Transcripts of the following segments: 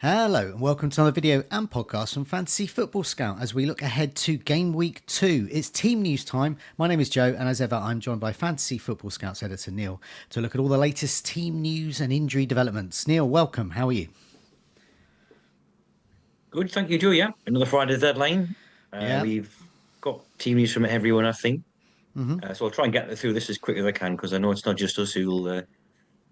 Hello and welcome to another video and podcast from Fantasy Football Scout as we look ahead to Game Week 2. It's team news time. My name is Joe and as ever I'm joined by Fantasy Football Scouts editor Neale to look at all the latest team news and injury developments. Neale, welcome. How are you? Good, thank you, Joe. Yeah, another Friday deadline. Yeah. We've got team news from everyone, I think. So I'll try and get through this as quick as I can because I know it's not just us who'll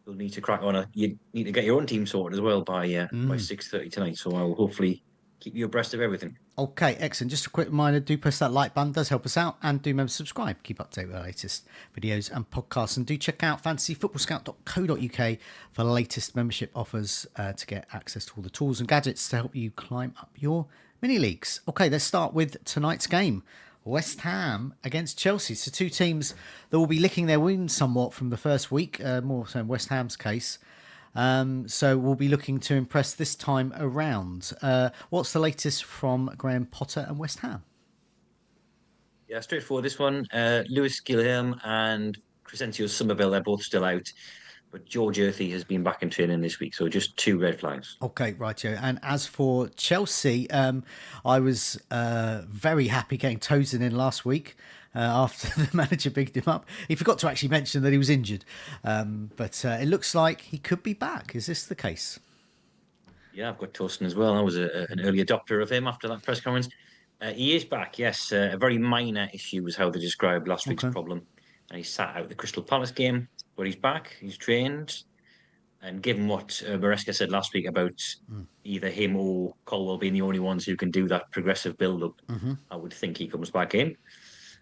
need to crack on. You need to get your own team sorted as well by 6:30 tonight. So I'll hopefully keep you abreast of everything. Okay, excellent. Just a quick reminder, do press that like button, does help us out, and do remember to subscribe. Keep up to date with our latest videos and podcasts, and do check out fantasyfootballscout.co.uk for the latest membership offers to get access to all the tools and gadgets to help you climb up your mini leagues. Okay, let's start with tonight's game. West Ham against Chelsea. So two teams that will be licking their wounds somewhat from the first week, more so in West Ham's case. So we'll be looking to impress this time around. What's the latest from Graham Potter and West Ham? Yeah, straightforward. This one, Lewis Gilliam and Crescencio Somerville, they're both still out, but George Earthy has been back in training this week. So just two red flags. Okay, rightio. And as for Chelsea, I was very happy getting Tosin in last week after the manager bigged him up. He forgot to actually mention that he was injured, but it looks like he could be back. Is this the case? Yeah, I've got Tosin as well. I was an early adopter of him after that press conference. He is back, yes. A very minor issue was how they described last week's Okay. problem. And he sat out the Crystal Palace game, but he's back, he's trained. And given what Maresca said last week about either him or Colwell being the only ones who can do that progressive build-up, I would think he comes back in.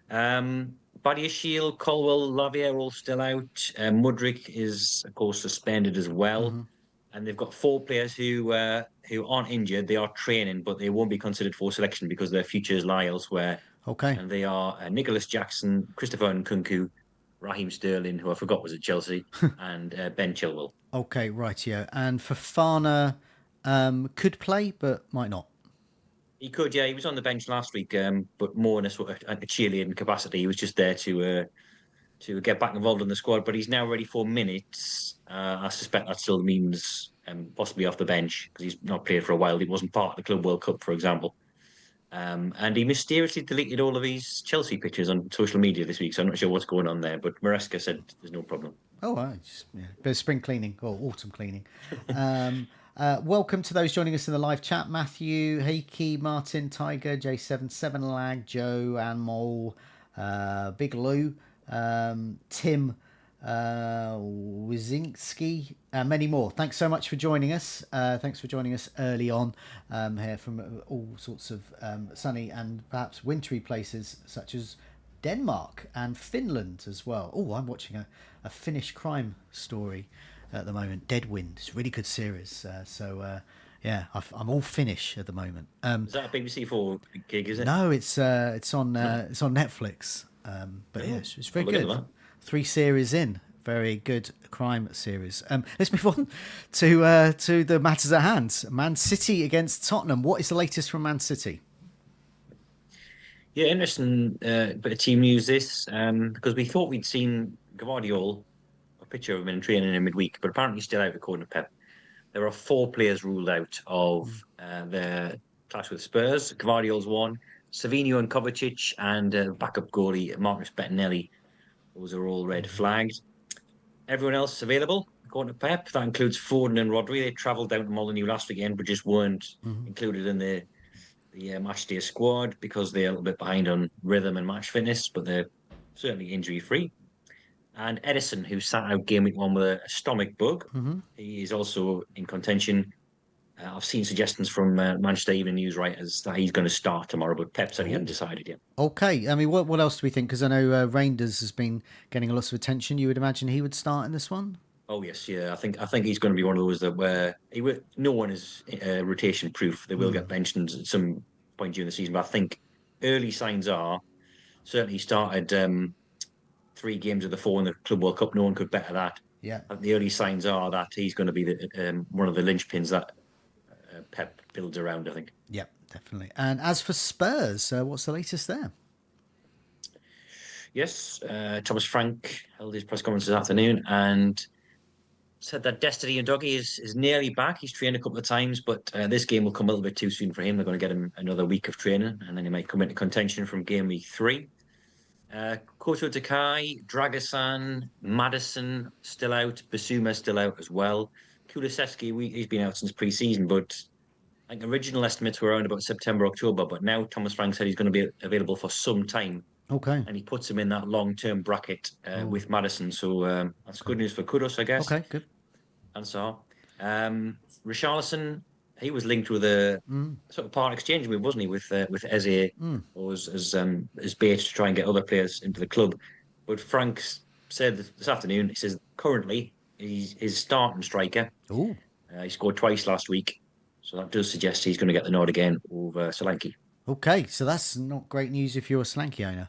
Badiashile, Colwell, Lavia all still out. Mudryk is, of course, suspended as well. And they've got four players who aren't injured. They are training, but they won't be considered for selection because their futures lie elsewhere. Okay. And they are Nicholas Jackson, Christopher Nkunku, Raheem Sterling, who I forgot was at Chelsea, and Ben Chilwell. Okay, rightio. And Fofana could play, but might not. He could, yeah. He was on the bench last week, but more in a sort of a cheerleading capacity. He was just there to get back involved in the squad. But he's now ready for minutes. I suspect that still means possibly off the bench because he's not played for a while. He wasn't part of the Club World Cup, for example. And he mysteriously deleted all of his Chelsea pictures on social media this week, so I'm not sure what's going on there. But Maresca said there's no problem. Oh, right. Just, yeah, bit of spring cleaning or autumn cleaning. Welcome to those joining us in the live chat. Matthew, Heiki, Martin, Tiger, J7, 7lag, Joe, Anmol, Big Lou, Tim, Wizinski, and many more. Thanks so much for joining us. Thanks for joining us early on here from all sorts of sunny and perhaps wintry places such as Denmark and Finland as well. Oh, I'm watching a Finnish crime story at the moment. Deadwind. It's a really good series. Yeah, I'm all Finnish at the moment. Is that a BBC4 gig, is it? No, it's on Netflix. But yeah, it's very good. 3 series in. Very good crime series. Let's move on to the matters at hand. Man City against Tottenham. What is the latest from Man City? Yeah, interesting bit of team news this because we thought we'd seen Guardiola, a picture of him in training in midweek, but apparently he's still out according to Pep. There are 4 players ruled out of their clash with Spurs. Guardiola's one, Savinho and Kovacic, and backup goalie Marcus Bettinelli. Those are all red flagged. Everyone else available, according to Pep. That includes Foden and Rodri. They travelled down to Molineux last weekend, but just weren't included in the match day squad because they're a little bit behind on rhythm and match fitness, but they're certainly injury free. And Edison, who sat out game week 1 with a stomach bug, he is also in contention. I've seen suggestions from Manchester Evening News writers that he's going to start tomorrow, but Pep said he hadn't decided yet. Okay, I mean, what else do we think? Because I know Reinders has been getting a lot of attention. You would imagine he would start in this one. Oh yes, yeah. I think he's going to be one of those that where no one is rotation proof. They will get mentioned at some point during the season, but I think early signs are certainly he started 3 games of the 4 in the Club World Cup. No one could better that. Yeah. The early signs are that he's going to be one of the linchpins that Pep builds around, I think. Yeah, definitely. And as for Spurs, what's the latest there? Yes, Thomas Frank held his press conference this afternoon and said that Destiny and Doggy is nearly back. He's trained a couple of times, but this game will come a little bit too soon for him. They're going to get him another week of training, and then he might come into contention from game week 3. Koto Takai, Dragosan, Madison still out, Basuma still out as well. Kulisevsky, he's been out since pre-season, but I think original estimates were around about September, October, but now Thomas Frank said he's going to be available for some time. Okay. And he puts him in that long-term bracket with Madison. So that's good news for Kudos, I guess. Okay, good. And so, Richarlison, he was linked with a sort of part exchange move, wasn't he, with Eze, or as bait to try and get other players into the club. But Frank said this afternoon, he says currently he's his starting striker. Ooh. He scored twice last week, so that does suggest he's going to get the nod again over Solanke. Okay, so that's not great news if you're a Solanke owner.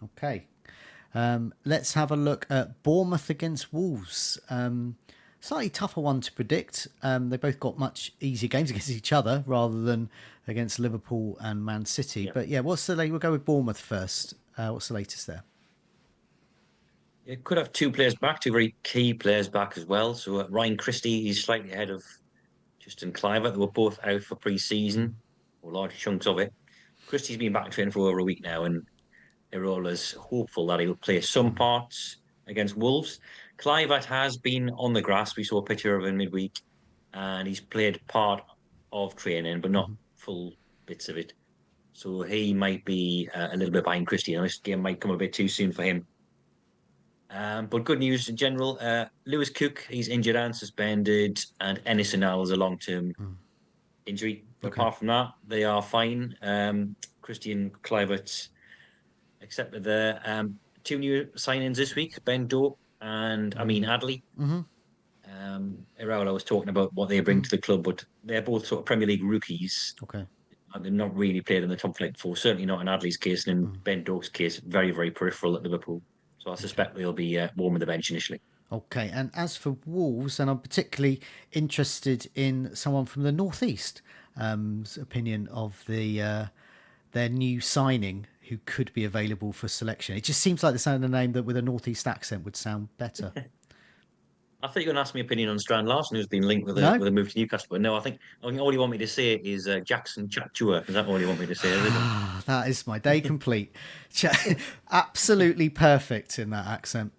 Okay. Let's have a look at Bournemouth against Wolves. Slightly tougher one to predict. They both got much easier games against each other rather than against Liverpool and Man City. Yeah. But yeah, we'll go with Bournemouth first. What's the latest there? It could have two players back, two very key players back as well. So Ryan Christie, he's slightly ahead of Justin Cliver. They were both out for pre-season, or large chunks of it. Christie's been back training for over a week now, and they're all as hopeful that he'll play some parts against Wolves. Clivert has been on the grass. We saw a picture of him midweek, and he's played part of training, but not full bits of it. So he might be a little bit behind Christie. This game might come a bit too soon for him. But good news in general. Lewis Cook, he's injured and suspended, and Ennis Anal is a long-term injury. But apart from that, they are fine. Christian Clivert accepted the two new signings this week, Ben Dope and Amin Adli. Iraola was talking about what they bring to the club, but they're both sort of Premier League rookies. Okay. And they've not really played in the top flight before, certainly not in Adli's case, and in Ben Dope's case, very, very peripheral at Liverpool. So I suspect they'll be warm on the bench initially. Okay, and as for Wolves, and I'm particularly interested in someone from the Northeast, opinion of their new signing who could be available for selection. It just seems like the sound of a name that with a Northeast accent would sound better. I thought you were going to ask me opinion on Strand Larson, who's been linked with a move to Newcastle. But no, I think all you want me to say is Jackson Chachua. Is that all you want me to say? That is my day complete. Absolutely perfect in that accent.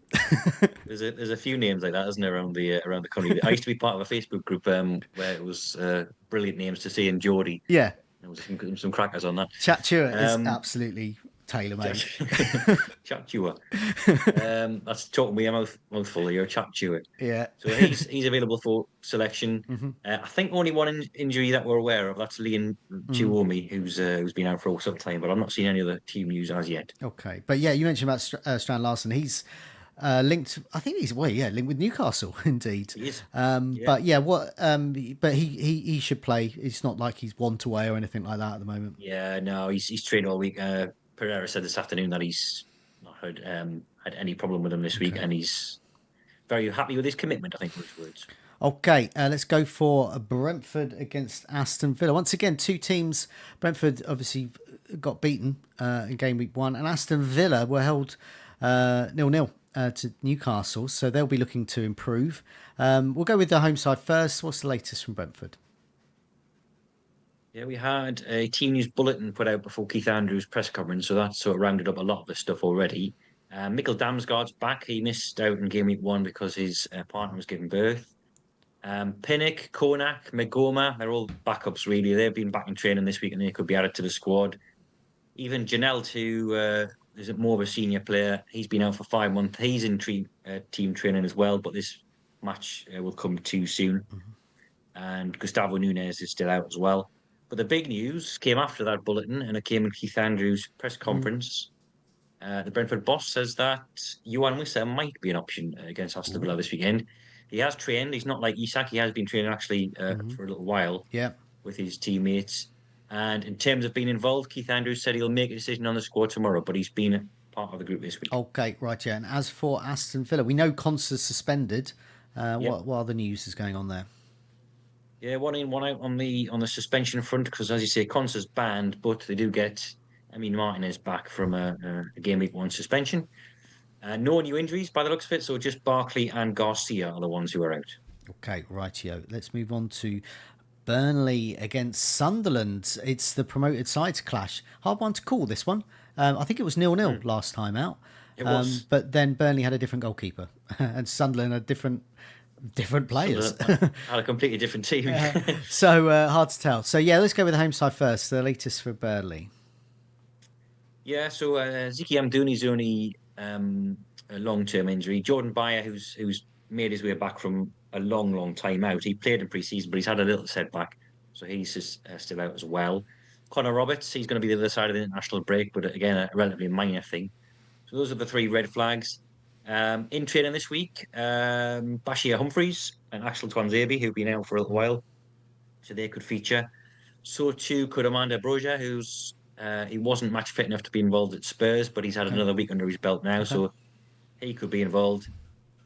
There's a few names like that, isn't there, around the country? I used to be part of a Facebook group where it was brilliant names to say in Geordie. Yeah. There was some crackers on that. Chachua is absolutely tailor-made. Chachua. That's talking me a mouthful. You're a Chachua. Yeah. So he's available for selection. I think only one injury that we're aware of. That's Liam Chiwomi, who's been out for some time, but I've not seen any other team news as yet. Okay, but yeah, you mentioned about Strand Larson. He's linked. I think he's linked with Newcastle. Indeed. He is. But yeah, but he should play. It's not like he's want away or anything like that at the moment. Yeah, no, he's trained all week. Pereira said this afternoon that he's not had any problem with him this week, and he's very happy with his commitment, I think were his words. Okay, let's go for Brentford against Aston Villa. Once again, two teams. Brentford obviously got beaten in game week 1, and Aston Villa were held 0-0 to Newcastle, so they'll be looking to improve. We'll go with the home side first. What's the latest from Brentford? Yeah, we had a team news bulletin put out before Keith Andrews' press conference, so that sort of rounded up a lot of the stuff already. Mikkel Damsgaard's back. He missed out in game week 1 because his partner was giving birth. Pinnock, Konak, Megoma, they're all backups really. They've been back in training this week and they could be added to the squad. Even Janelt, who is more of a senior player, he's been out for 5 months. He's in team training as well, but this match will come too soon. And Gustavo Nunes is still out as well. But the big news came after that bulletin, and it came in Keith Andrews' press conference. The Brentford boss says that Yohan Wissa might be an option against Aston Villa this weekend. He has trained. He's not like Isak. He has been training actually for a little while with his teammates. And in terms of being involved, Keith Andrews said he'll make a decision on the squad tomorrow, but he's been part of the group this week. Okay, right, yeah. And as for Aston Villa, we know Consa's suspended. What other news is going on there? Yeah, one in, one out on the suspension front, because as you say, Consa's banned, but they do get Martinez back from a game week 1 suspension. No new injuries by the looks of it, so just Barkley and Garcia are the ones who are out. Okay, rightio. Let's move on to Burnley against Sunderland. It's the promoted sides clash. Hard one to call, this one. I think it was 0-0 last time out. It was. But then Burnley had a different goalkeeper and Sunderland had different players. Sunderland had a completely different team. So hard to tell. So yeah, let's go with the home side first. The latest for Burnley. Yeah, so Ziki Amdouni's only a long-term injury. Jordan Bayer, who's made his way back from a long time out. He played in pre-season, but he's had a little setback, so he's just, still out as well. Connor Roberts, he's going to be the other side of the international break, but again, a relatively minor thing. So those are the three red flags. In training this week, Bashir Humphreys and Axel Twanzebe, who've been out for a little while, so they could feature. So too could Amanda Broja, who's he wasn't match fit enough to be involved at Spurs, but he's had another week under his belt now, so he could be involved.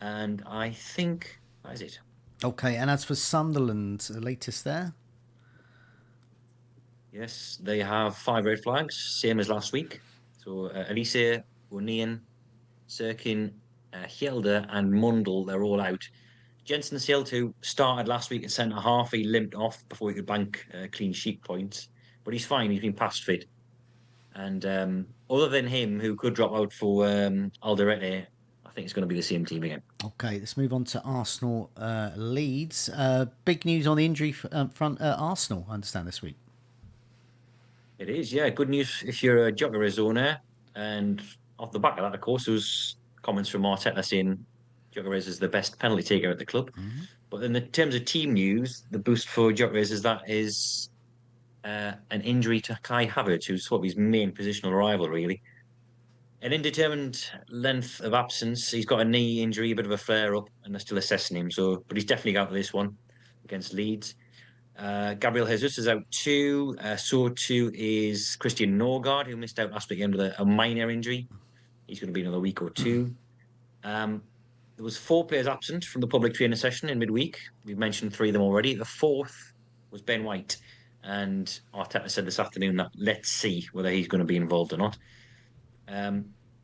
And I think that is it. Okay, and as for Sunderland, the latest there? Yes, they have 5 red flags, same as last week. So Elise, O'Neill, Sirkin, Hjelde, and Mundell, they're all out. Jensen Silt, who started last week at centre half, he limped off before he could bank clean sheet points, but he's fine. He's been past fit. And other than him, who could drop out for Alderete, I think it's going to be the same team again. Okay, let's move on to Arsenal Leeds. Big news on the injury front at Arsenal, I understand, this week. It is, yeah. Good news if you're a Gyökeres owner. And off the back of that, of course, there was comments from Arteta saying Gyökeres is the best penalty taker at the club. Mm-hmm. But in the terms of team news, the boost for Gyökeres is an injury to Kai Havertz, who's sort of his main positional rival, really. An indeterminate length of absence. He's got a knee injury, a bit of a flare-up, and they're still assessing him. But he's definitely out of this one against Leeds. Gabriel Jesus is out too. So too is Christian Norgard, who missed out last weekend with a minor injury. He's going to be another week or two. There was 4 players absent from the public training session in midweek. We've mentioned 3 of them already. The 4th was Ben White. And Arteta said this afternoon that let's see whether he's going to be involved or not.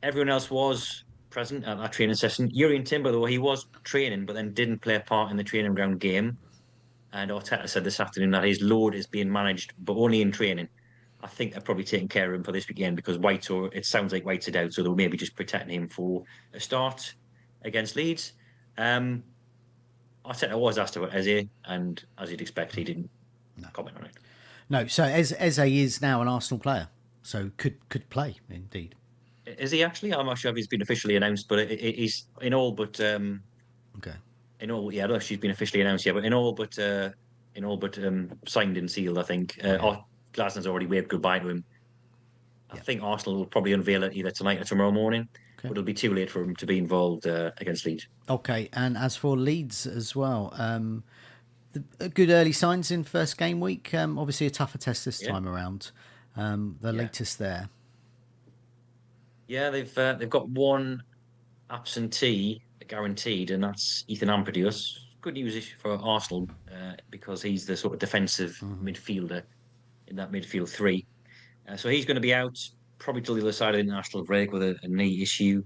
Everyone else was present at that training session. Jurrien Timber, though, he was training, but then didn't play a part in the training ground game. And Arteta said this afternoon that his load is being managed, but only in training. I think they're probably taking care of him for this weekend because it sounds like White's out, so they'll maybe just protecting him for a start against Leeds. Arteta was asked about Eze, and as you'd expect, he didn't comment on it. No, so Eze is now an Arsenal player, so could play indeed. Is he actually? I'm not sure if he's been officially announced, but he's in all but okay. In all, yeah, I don't know if she's been officially announced yet, but in all but signed and sealed, I think. Glasner's already waved goodbye to him. I think Arsenal will probably unveil it either tonight or tomorrow morning, but it'll be too late for him to be involved against Leeds. Okay, and as for Leeds as well, good early signs in first game week. Obviously a tougher test this time around. Latest there. Yeah, they've got 1 absentee guaranteed, and that's Ethan Ampadius. Good news for Arsenal because he's the sort of defensive midfielder in that midfield 3. So he's going to be out probably till the other side of the international break with a knee issue.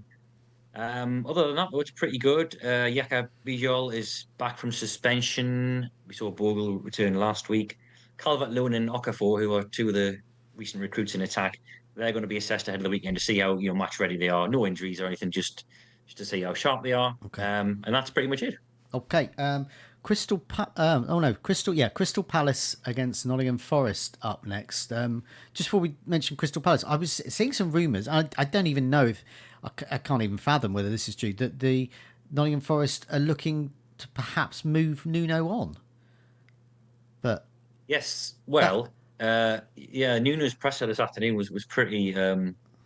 Other than that, though, it's pretty good. Yaka Bijol is back from suspension. We saw Bogle return last week. Calvert-Lewin and Okafor, who are 2 of the recent recruits in attack, they're going to be assessed ahead of the weekend to see how match ready they are. No injuries or anything, just to see how sharp they are. Okay. And that's pretty much it. Okay. Crystal Palace against Nottingham Forest up next. Just before we mention Crystal Palace, I was seeing some rumours. I don't even know if I can't even fathom whether this is true, that the Nottingham Forest are looking to perhaps move Nuno on. But yes, well, Nuno's presser this afternoon was pretty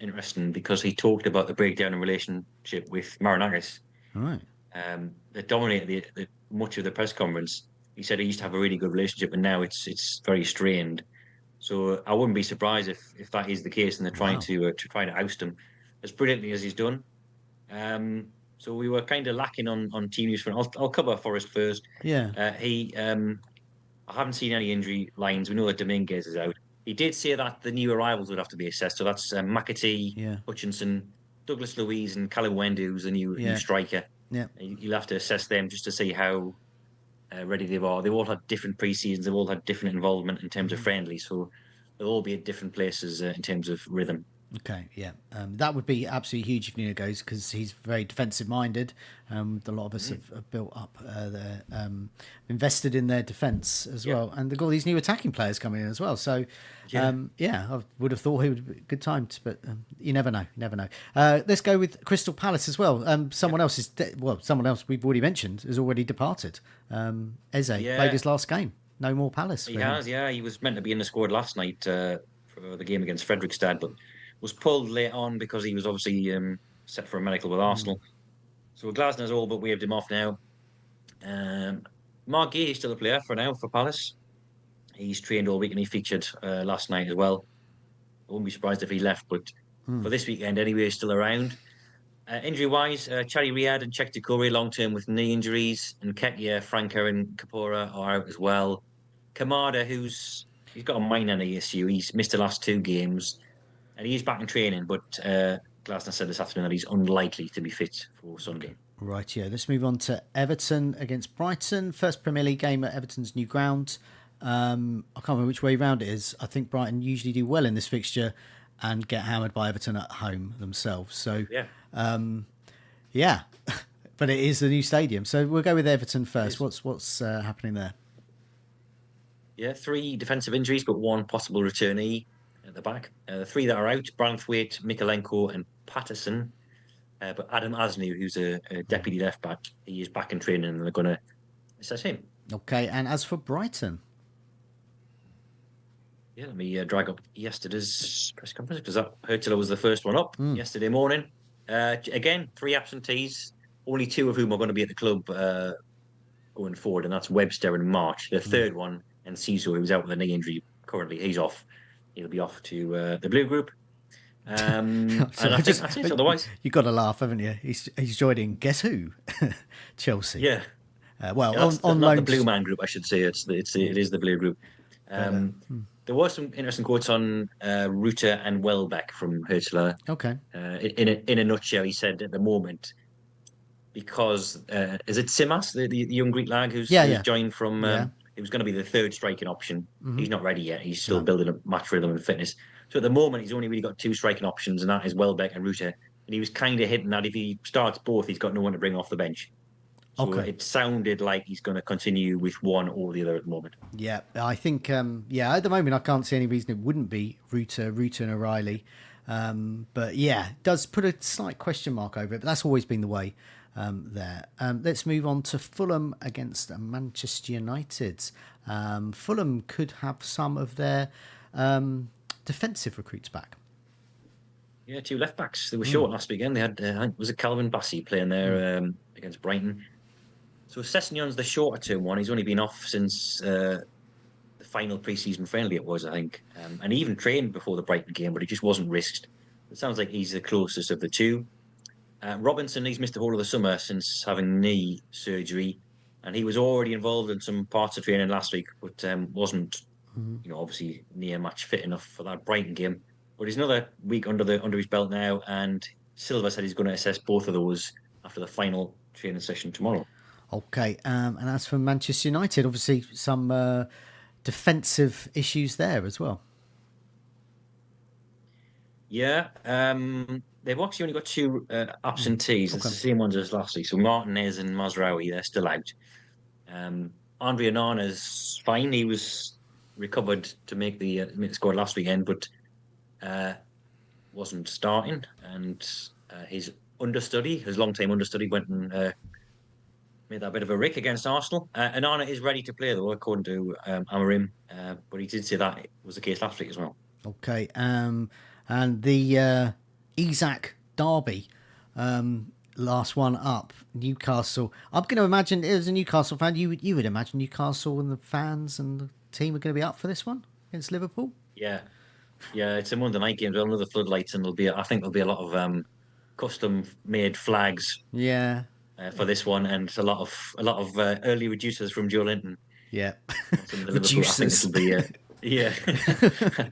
interesting because he talked about the breakdown in relationship with Marinakis. Right. That dominated much of the press conference. He said he used to have a really good relationship, and now it's very strained. So I wouldn't be surprised if that is the case, and they're trying to oust him as brilliantly as he's done. So we were kind of lacking on team news. I'll cover Forest first. Yeah. I haven't seen any injury lines. We know that Dominguez is out. He did say that the new arrivals would have to be assessed. So that's McAtee, Hutchinson, Douglas Luiz and Callum Wendy, who's a new striker. Yeah. You'll have to assess them just to see how ready they are. They've all had different pre-seasons. They've all had different involvement in terms of friendly. So they'll all be at different places in terms of rhythm. Okay, yeah. That would be absolutely huge if Nuno goes, because he's very defensive minded. A lot of us have built up invested in their defence as well. And they've got all these new attacking players coming in as well. So, I would have thought he would be a good time, but you never know. You never know. Let's go with Crystal Palace as well. Someone else we've already mentioned has already departed. Eze played his last game. No more Palace. He has, yeah. He was meant to be in the squad last night for the game against Fredrikstad, but was pulled late on because he was obviously set for a medical with Arsenal. So Glasner's all but waved him off now. Mark Gay is still a player for now for Palace. He's trained all week and he featured last night as well. I wouldn't be surprised if he left, but for this weekend anyway, he's still around. Injury-wise, Chari Riyad and Czech Doucouré long-term with knee injuries, and Ketia, Franca and Kapora are out as well. Kamada, he's got a minor knee issue. He's missed the last 2 games. And he's back in training, but Glasner said this afternoon that he's unlikely to be fit for Sunday. Right, yeah. Let's move on to Everton against Brighton. First Premier League game at Everton's new ground. I can't remember which way round it is. I think Brighton usually do well in this fixture and get hammered by Everton at home themselves. So, yeah. But it is the new stadium. So we'll go with Everton first. What's happening there? Yeah, 3 defensive injuries, but 1 possible returnee at the back. The 3 that are out: Branthwaite, Mikalenko and Patterson. But Adam Asnew, who's a deputy left back, he is back in training and they're going to assess him. Okay, and as for Brighton? Yeah, let me drag up yesterday's press conference, because Hurtler was the first one up yesterday morning. Again, 3 absentees, only 2 of whom are going to be at the club going forward, and that's Webster and March. The third one, and Ciso, who's out with a knee injury currently, he's off. He'll be off to the Blue Group. And I think that's it. Otherwise, you've got to laugh, haven't you? He's joining. Guess who? Chelsea. Yeah. On not loan. The Blue Man Group, I should say. It is the Blue Group. There were some interesting quotes on Rutter and Welbeck from Hurtler. Okay. In a nutshell, he said at the moment, because is it Simas, the young Greek lad who's joined from? He was going to be the third striking option. He's not ready yet. He's still building a match rhythm and fitness. So at the moment, he's only really got 2 striking options, and that is Welbeck and Rutter. And he was kind of hinting that if he starts both, he's got no one to bring off the bench. So it sounded like he's going to continue with one or the other at the moment. Yeah, I think, at the moment, I can't see any reason it wouldn't be Rutter and O'Reilly. But yeah, it does put a slight question mark over it, but that's always been the way there. Let's move on to Fulham against Manchester United. Fulham could have some of their defensive recruits back. Yeah, 2 left backs. They were short last weekend. They had, was it Calvin Bassey playing there against Brighton? So Sessegnon's the shorter term one. He's only been off since the final pre-season friendly, it was, I think. And he even trained before the Brighton game, but he just wasn't risked. It sounds like he's the closest of the 2. Robinson, he's missed the whole of the summer since having knee surgery, and he was already involved in some parts of training last week, but wasn't, obviously near match fit enough for that Brighton game. But he's another week under his belt now, and Silva said he's going to assess both of those after the final training session tomorrow. Okay, and as for Manchester United, obviously some defensive issues there as well. Yeah, they've actually only got 2 absentees. It's the same ones as last week. So Martinez and Mazraoui, they're still out. Andre Onana's fine. He was recovered to make the squad last weekend, but wasn't starting. And his long-time understudy, went and made that bit of a rick against Arsenal. Onana is ready to play, though, according to Amorim. But he did say that was the case last week as well. Okay, and the Isaac derby, last one up, Newcastle. I'm going to imagine, as a Newcastle fan, you would imagine Newcastle and the fans and the team are going to be up for this one against Liverpool. Yeah, it's a Monday night game. There'll be another floodlights, and I think there'll be a lot of custom-made flags. Yeah. For this one, and a lot of early reducers from Joe Linton. Yeah, reducers. I think it'll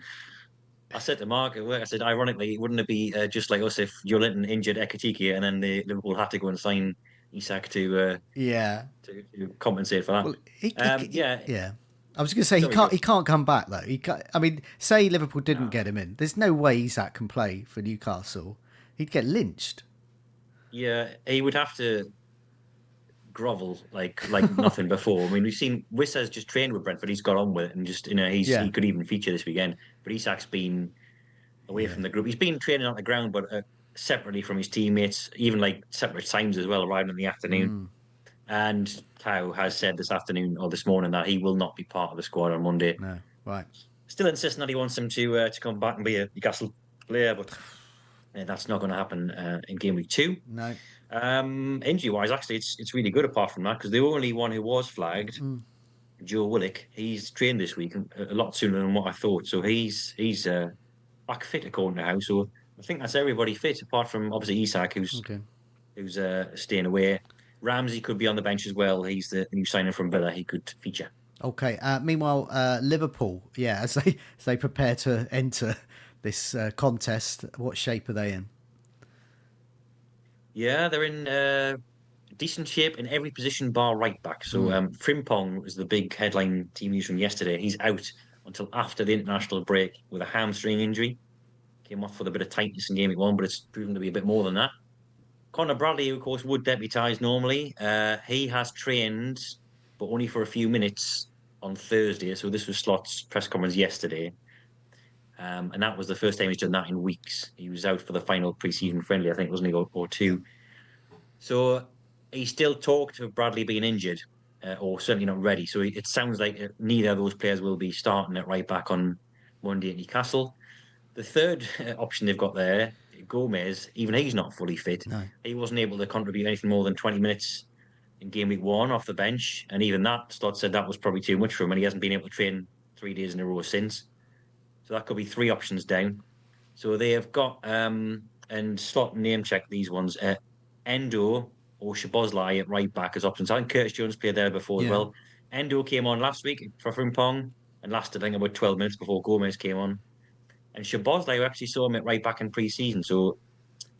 be I said to Mark at work, I said, ironically, wouldn't it be just like us if Joelinton injured Ekitike and then Liverpool had to go and sign Isak Yeah. to compensate for that? Well, Yeah, yeah. I was going to say he sorry, can't. go. He can't come back though. He can't, I mean, say Liverpool didn't No. get him in. There's no way Isak can play for Newcastle. He'd get lynched. Yeah, he would have to grovel like nothing before. I mean, we've seen Wissa's just trained with Brentford. He's got on with it, and just he Yeah. could even feature this weekend. But Isak's been away Yeah. from the group. He's been training on the ground, but separately from his teammates, even like separate times as well, arriving in the afternoon. And Tao has said this afternoon or this morning that he will not be part of the squad on Monday. No. Right. Still insisting that he wants him to come back and be a Newcastle player, but that's not going to happen in game week 2. No. Injury wise, actually, it's really good apart from that because the only one who was flagged, Joe Willock, he's trained this week a lot sooner than what I thought. So he's back fit according to House. So I think that's everybody fit apart from obviously Isak, Okay. who's staying away. Ramsey could be on the bench as well. He's the new signing from Villa. He could feature. Okay. Meanwhile, Liverpool, yeah, as they prepare to enter this contest, what shape are they in? Yeah, they're in decent shape in every position bar right back. So Frimpong was the big headline team news from yesterday. He's out until after the international break with a hamstring injury. Came off with a bit of tightness in game week 1, but it's proven to be a bit more than that. Connor Bradley, who of course would deputise normally, he has trained, but only for a few minutes on Thursday. So this was Slott's press conference yesterday. And that was the first time he's done that in weeks. He was out for the final pre-season friendly, I think, wasn't he, or 2. So he still talked of Bradley being injured, or certainly not ready. So it sounds like neither of those players will be starting at right back on Monday at Newcastle. The third option they've got there, Gomez, even he's not fully fit. No. He wasn't able to contribute anything more than 20 minutes in game week 1 off the bench. And even that, Stott said that was probably too much for him, and he hasn't been able to train 3 days in a row since. So that could be 3 options down. So they have got, and Stott name check these ones, Endo or Shabozlai at right back as options. I think Curtis Jones played there before as well. Endo came on last week for Frimpong and lasted, I think, about 12 minutes before Gomez came on. And Shabozlai, we actually saw him at right back in pre-season. So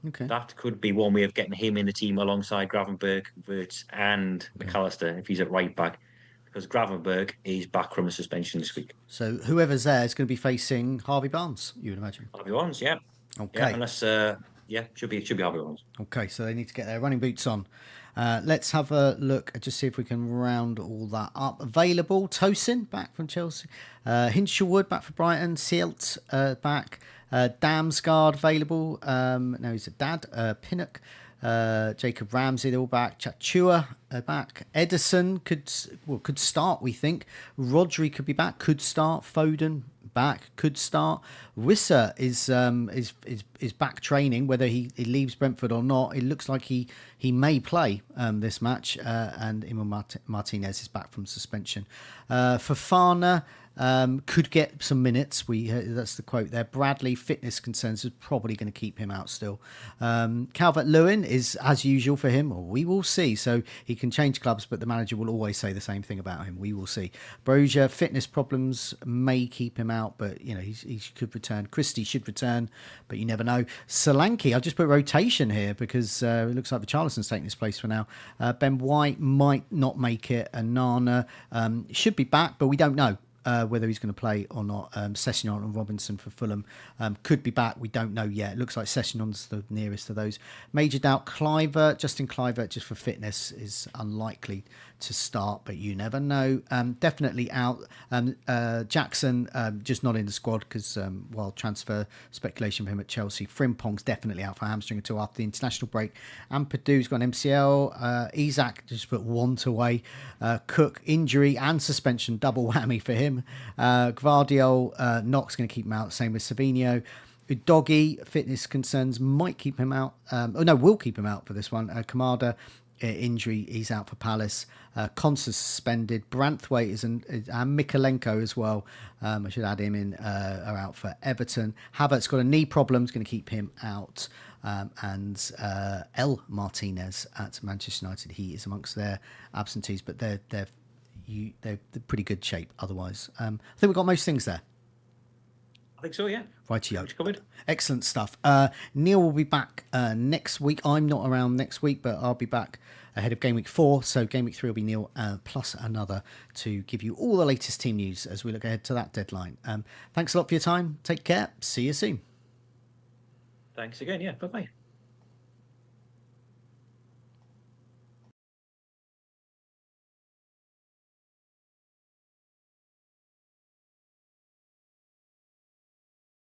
that could be one way of getting him in the team alongside Gravenberg, Wirtz and McAllister if he's at right back. Because Gravenberg is back from a suspension this week. So whoever's there is going to be facing Harvey Barnes, you would imagine. Harvey Barnes, yeah. Okay. Yeah, unless, should be Harvey Barnes. Okay, so they need to get their running boots on. Let's have a look and just see if we can round all that up. Available, Tosin back from Chelsea. Hinshelwood back for Brighton. Sealt back. Damsgaard available. No, he's a dad. Pinnock. Jacob Ramsey, they're all back. Chachua back. Edison could start, we think. Rodri could be back, could start. Foden back, could start. Wissa is back training, whether he leaves Brentford or not. It looks like he may play this match. And Emil Martinez is back from suspension. Fofana could get some minutes. That's the quote there. Bradley, fitness concerns is probably going to keep him out still. Calvert-Lewin is as usual for him, or we will see. So he can change clubs, but the manager will always say the same thing about him. We will see. Brozier, fitness problems may keep him out, but he could return. Christie should return, but you never know. Solanke, I just put rotation here because it looks like the Richarlison's taking his place for now. Ben White might not make it, and Nana should be back, but we don't know. Whether he's going to play or not. Sessignon and Robinson for Fulham could be back. We don't know yet. It looks like Sessignon's the nearest of those. Major doubt, Justin Kluivert, just for fitness, is unlikely to start, but you never know. Definitely out. Jackson, just not in the squad because while transfer speculation for him at Chelsea. Frimpong's definitely out for hamstring until after the international break. And Padu's got an MCL. Isak just put want away. Cook, injury and suspension, double whammy for him. Gvardiol, Knox going to keep him out. Same with Savino. Udogi, fitness concerns might keep him out. Will keep him out for this one. Kamada, injury, he's out for Palace. Konsa suspended. Branthwaite and Mikalenko as well. I should add him in. Are out for Everton. Havertz got a knee problem. Is going to keep him out. And El Martinez at Manchester United. He is amongst their absentees, but they're pretty good shape otherwise. I think we've got most things there. think so, yeah. Rightio. Covered. Excellent stuff. Neale will be back next week. I'm not around next week, but I'll be back ahead of Game Week 4. So Game Week 3 will be Neale plus another to give you all the latest team news as we look ahead to that deadline. Thanks a lot for your time. Take care. See you soon. Thanks again. Yeah, bye-bye.